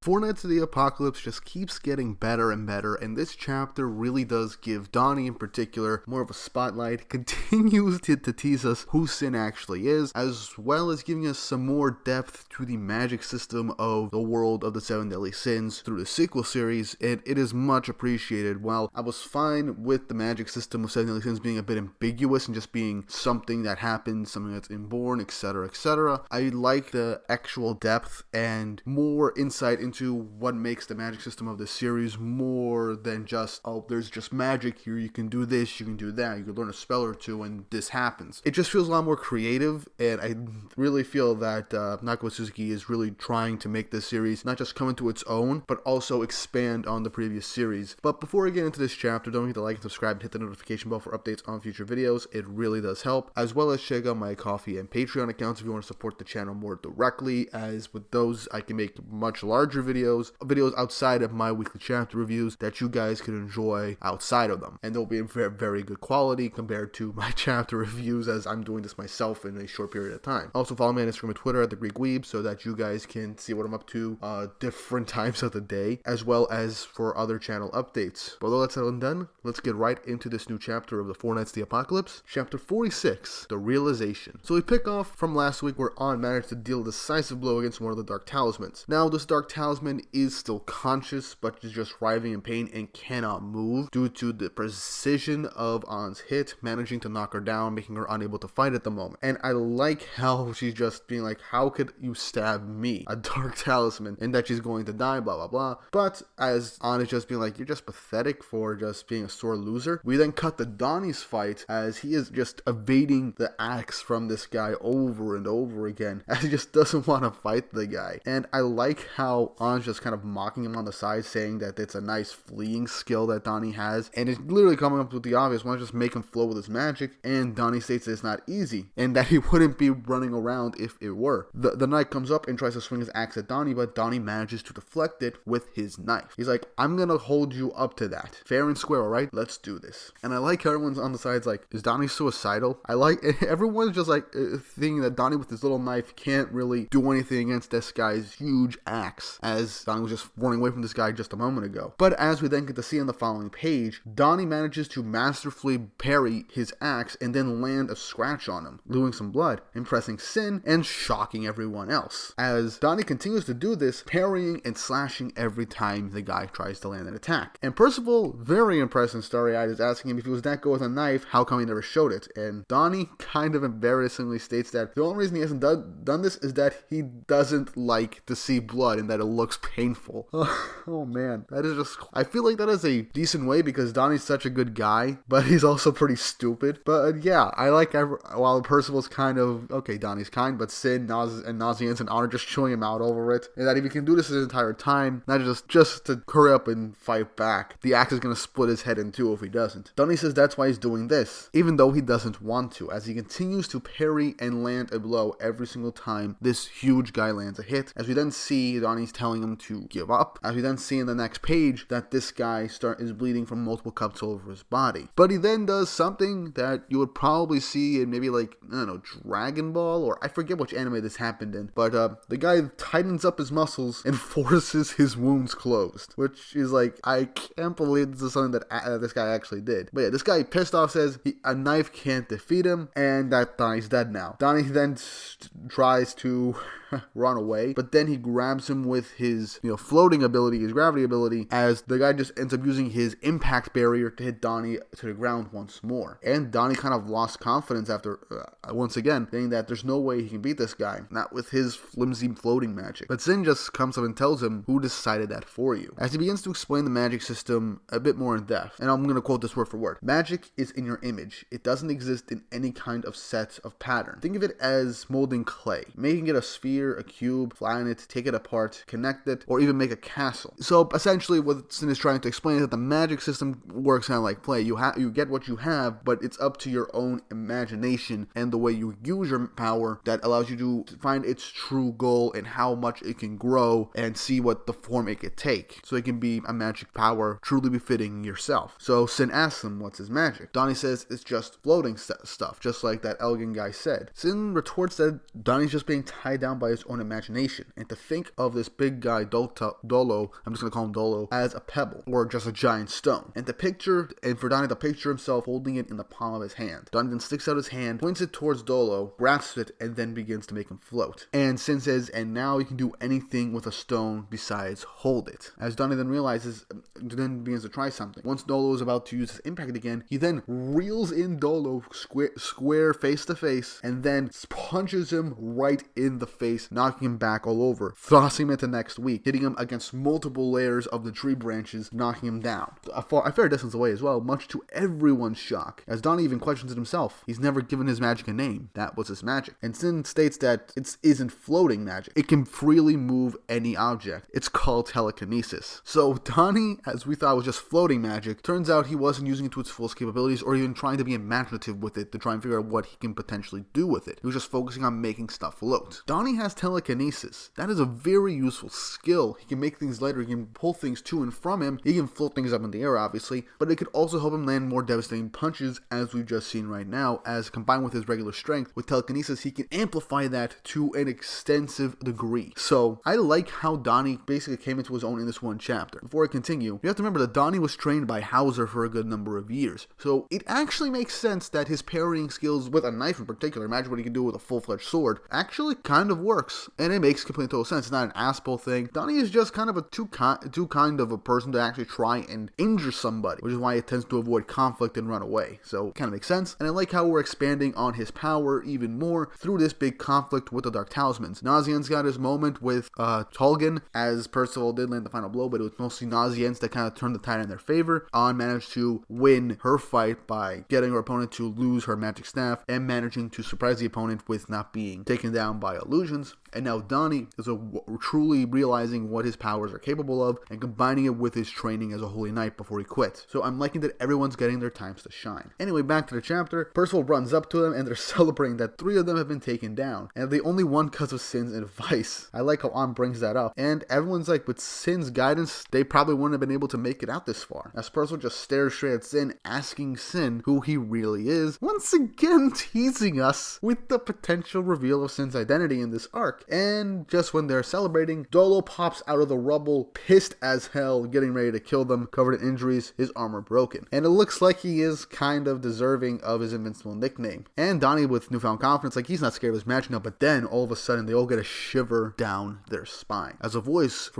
Four Nights of the Apocalypse just keeps getting better and better, and this chapter really does give Donny in particular more of a spotlight, continues to tease us who Sin actually is, as well as giving us some more depth to the magic system of the world of the Seven Deadly Sins through the sequel series, and it is much appreciated. While I was fine with the magic system of Seven Deadly Sins being a bit ambiguous and just being something that happens, something that's inborn, etc., etc., I like the actual depth and more insight into what makes the magic system of this series more than just, oh, there's just magic here, you can do this, you can do that, you can learn a spell or two and this happens. It just feels a lot more creative, and I really feel that Naoko Suzuki is really trying to make this series not just come into its own, but also expand on the previous series. But before I get into this chapter, don't forget to like and subscribe and hit the notification bell for updates on future videos. It really does help, as well as check out my Ko-fi and Patreon accounts if you want to support the channel more directly, as with those I can make much larger videos outside of my weekly chapter reviews that you guys can enjoy outside of them, and they'll be in very, very good quality compared to my chapter reviews, as I'm doing this myself in a short period of time. Also follow me on Instagram and Twitter at TheGreekWeeb so that you guys can see what I'm up to different times of the day, as well as for other channel updates. But although that's all done, let's get right into this new chapter of the Four Nights of the Apocalypse, chapter 46, The Realization. So we pick off from last week where An managed to deal a decisive blow against one of the Dark Talismans. Now this Dark Talisman is still conscious, but is just writhing in pain and cannot move due to the precision of An's hit, managing to knock her down, making her unable to fight at the moment. And I like how she's just being like, how could you stab me, a Dark Talisman, and that she's going to die, blah blah blah. But as An is just being like, you're just pathetic for just being a sore loser, we then cut the Donny's fight as he is just evading the axe from this guy over and over again, as he just doesn't want to fight the guy. And I like how An's just kind of mocking him on the side, saying that it's a nice fleeing skill that Donny has, and it's literally coming up with the obvious, why not just make him flow with his magic? And Donny states that it's not easy, and that he wouldn't be running around if it were. The knight comes up and tries to swing his axe at Donny, but Donny manages to deflect it with his knife. He's like, I'm gonna hold you up to that. Fair and square, alright? Let's do this. And I like how everyone's on the sides like, is Donny suicidal? I like, everyone's just like thinking that Donny with his little knife can't really do anything against this guy's huge axe, as Donny was just running away from this guy just a moment ago. But as we then get to see on the following page, Donny manages to masterfully parry his axe and then land a scratch on him, losing some blood, impressing Sin and shocking everyone else. As Donny continues to do this, parrying and slashing every time the guy tries to land an attack. And Percival, very impressed and starry-eyed, is asking him if he was that good with a knife, how come he never showed it? And Donny kind of embarrassingly states that the only reason he hasn't done this is that he doesn't like to see blood and that it looks painful. Oh man, that is just, I feel like that is a decent way because Donny's such a good guy, but he's also pretty stupid. But yeah, I like while Percival's kind of, okay, Donny's kind, but Sin, Nazians, and Honor just chewing him out over it, and that if he can do this his entire time, not just to hurry up and fight back, the axe is going to split his head in two if he doesn't. Donny says that's why he's doing this, even though he doesn't want to, as he continues to parry and land a blow every single time this huge guy lands a hit, as we then see Donny's telling him to give up, as we then see in the next page that this guy is bleeding from multiple cuts all over his body. But he then does something that you would probably see in maybe like, I don't know, Dragon Ball, or I forget which anime this happened in, but the guy tightens up his muscles and forces his wounds closed, which is like, I can't believe this is something that this guy actually did. But yeah, this guy pissed off says a knife can't defeat him, and that Donny's dead now. Donny then tries to run away, but then he grabs him with his floating ability, his gravity ability, as the guy just ends up using his impact barrier to hit Donny to the ground once more. And Donny kind of lost confidence after once again saying that there's no way he can beat this guy, not with his flimsy floating magic. But Sin just comes up and tells him, who decided that for you? As he begins to explain the magic system a bit more in depth, and I'm going to quote this word for word. Magic is in your image. It doesn't exist in any kind of set of pattern. Think of it as molding clay, making it a sphere, a cube, flatten it, take it apart, connect it, or even make a castle. So essentially what Sin is trying to explain is that the magic system works kind of like play. You get what you have, but it's up to your own imagination and the way you use your power that allows you to find its true goal and how much it can grow and see what the form it could take. So it can be a magic power truly befitting yourself. So Sin asks him, what's his magic? Donny says it's just floating stuff, just like that Elgin guy said. Sin retorts that Donny's just being tied down by his own imagination, and to think of this big guy, Dolo, I'm just going to call him Dolo, as a pebble, or just a giant stone. And for Donny to picture himself holding it in the palm of his hand. Donny then sticks out his hand, points it towards Dolo, grasps it, and then begins to make him float. And Sin says, and now you can do anything with a stone besides hold it. As Donny then begins to try something. Once Dolo is about to use his impact again, he then reels in Dolo square face to face, and then punches him right in the face, knocking him back all over, tossing him into next week, hitting him against multiple layers of the tree branches, knocking him down a fair distance away as well, much to everyone's shock, as Donny even questions it himself. He's never given his magic a name. That was his magic. And Sin states that it isn't floating magic. It can freely move any object. It's called telekinesis. So Donny, as we thought was just floating magic, turns out he wasn't using it to its fullest capabilities or even trying to be imaginative with it to try and figure out what he can potentially do with it. He was just focusing on making stuff float. Donny has telekinesis. That is a very useful skill. He can make things lighter. He can pull things to and from him. He can float things up in the air, obviously, but it could also help him land more devastating punches, as we've just seen right now, as combined with his regular strength, with telekinesis, he can amplify that to an extensive degree. So I like how Donny basically came into his own in this one chapter. Before I continue, you have to remember that Donny was trained by Hauser for a good number of years, so it actually makes sense that his parrying skills with a knife in particular, imagine what he can do with a full-fledged sword, actually kind of works, and it makes complete total sense. It's not an asshole thing. Donny is just kind of a too kind of a person to actually try and injure somebody, which is why it tends to avoid conflict and run away. So it kind of makes sense, and I like how we're expanding on his power even more through this big conflict with the Dark Talismans. Nazian's got his moment with Tolgan, as Percival did land the final blow, but it was mostly Nazians that kind of turned the tide in their favor. An managed to win her fight by getting her opponent to lose her magic staff and managing to surprise the opponent with not being taken down by illusions. And now Donny is truly realizing what his powers are capable of and combining it with his training as a holy knight before he quits. So I'm liking that everyone's getting their times to shine. Anyway, back to the chapter. Percival runs up to them and they're celebrating that 3 of them have been taken down, and the only one because of Sin's advice. I like how An brings that up, and everyone's like, with Sin's guidance, they probably wouldn't have been able to make it out this far. As Percival just stares straight at Sin, asking Sin who he really is, once again teasing us with the potential reveal of Sin's identity in this arc. And just when they're celebrating, Dolo pops out of the rubble, pissed as hell, getting ready to kill them, covered in injuries, his armor broken. And it looks like he is kind of deserving of his invincible nickname. And Donny, with newfound confidence, like he's not scared of his magic now, but then all of a sudden they all get a shiver down their spine, as a voice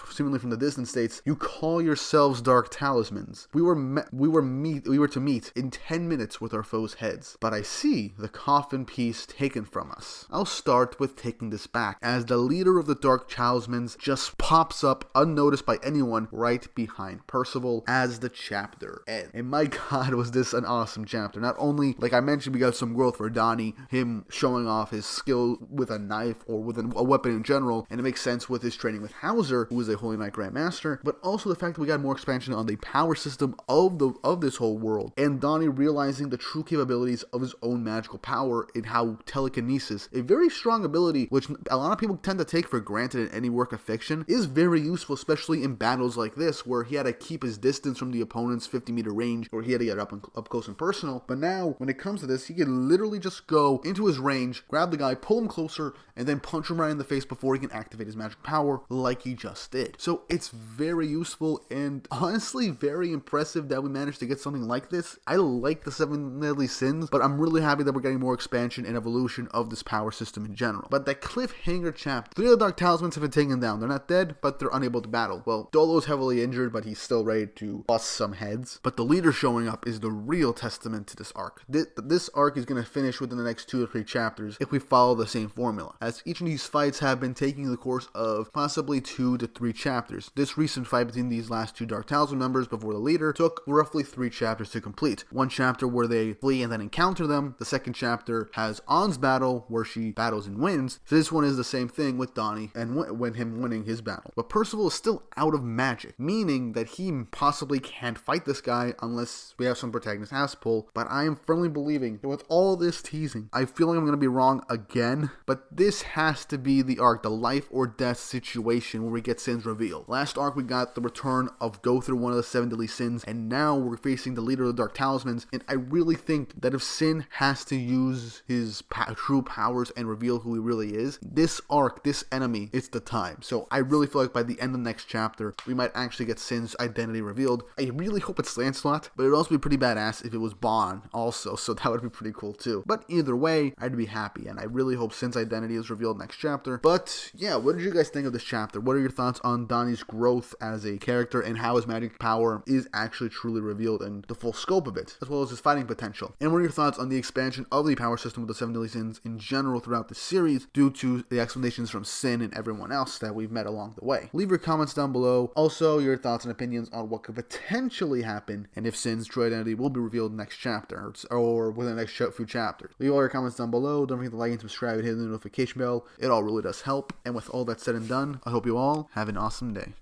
seemingly from the distance states, "You call yourselves Dark Talismans. We were to meet in 10 minutes with our foes' heads, but I see the coffin piece taken from us." I'll start with taking this back, as the leader of the Dark Talismans just pops up unnoticed by anyone right behind Percival as the chapter ends. And my god, was this an awesome chapter. Not only, like I mentioned, we got some growth for Donny, him showing off his skill with a knife or with a weapon in general, and it makes sense with his training with Hauser, who is a Holy Knight Grandmaster, but also the fact that we got more expansion on the power system of this whole world, and Donny realizing the true capabilities of his own magical power and how telekinesis, a very strong ability which a lot of people tend to take for granted in any work of fiction, is very useful, especially in battles like this, where he had to keep his distance from the opponent's 50-meter range, or he had to get up close and personal. But now, when it comes to this, he can literally just go into his range, grab the guy, pull him closer, and then punch him right in the face before he can activate his magic power, like he just did. So it's very useful, and honestly, very impressive that we managed to get something like this. I like the 7 Deadly Sins, but I'm really happy that we're getting more expansion and evolution of this power system in general. But that cliffhanger chapter, 3 of the Dark Talismans have been taken down. They're not dead, but they're unable to battle. Well, Dolo's heavily injured, but he's still ready to bust some heads. But the leader showing up is the real testament to this arc. This arc is going to finish within the next 2 or 3 chapters if we follow the same formula, as each of these fights have been taking the course of possibly 2 to 3 chapters. This recent fight between these last 2 Dark Talisman members before the leader took roughly 3 chapters to complete. 1 chapter where they flee and then encounter them. The 2nd chapter has An's battle, where she battles and wins. So this one is the same thing with Donny and when him winning his battle. But Percival is still out of magic, meaning that he possibly can't fight this guy unless we have some protagonist ass pull. But I am firmly believing that with all this teasing, I feel like I'm going to be wrong again, but this has to be the arc, the life or death situation where we get Sin's reveal. Last arc we got the return of Gother, one of the 7 deadly sins, and now we're facing the leader of the Dark Talismans, and I really think that if Sin has to use his true powers and reveal who he really is, this arc, this enemy, it's the time. So I really feel like by the end of the next chapter, we might actually get Sin's identity revealed. I really hope it's Lancelot, but it'd also be pretty badass if it was Bon also, so that would be pretty cool too. But either way, I'd be happy, and I really hope Sin's identity is revealed next chapter. But yeah, what did you guys think of this chapter? What are your thoughts on Donny's growth as a character and how his magic power is actually truly revealed and the full scope of it, as well as his fighting potential? And what are your thoughts on the expansion of the power system with the 7 deadly sins in general throughout the series due to the explanations from Sin and everyone else that we've met along the way? Leave your comments down below. Also, your thoughts and opinions on what could potentially happen and if Sin's true identity will be revealed next chapter or within the next few chapters. Leave all your comments down below. Don't forget to like and subscribe and hit the notification bell. It all really does help. And with all that said and done, I hope you all have an awesome day.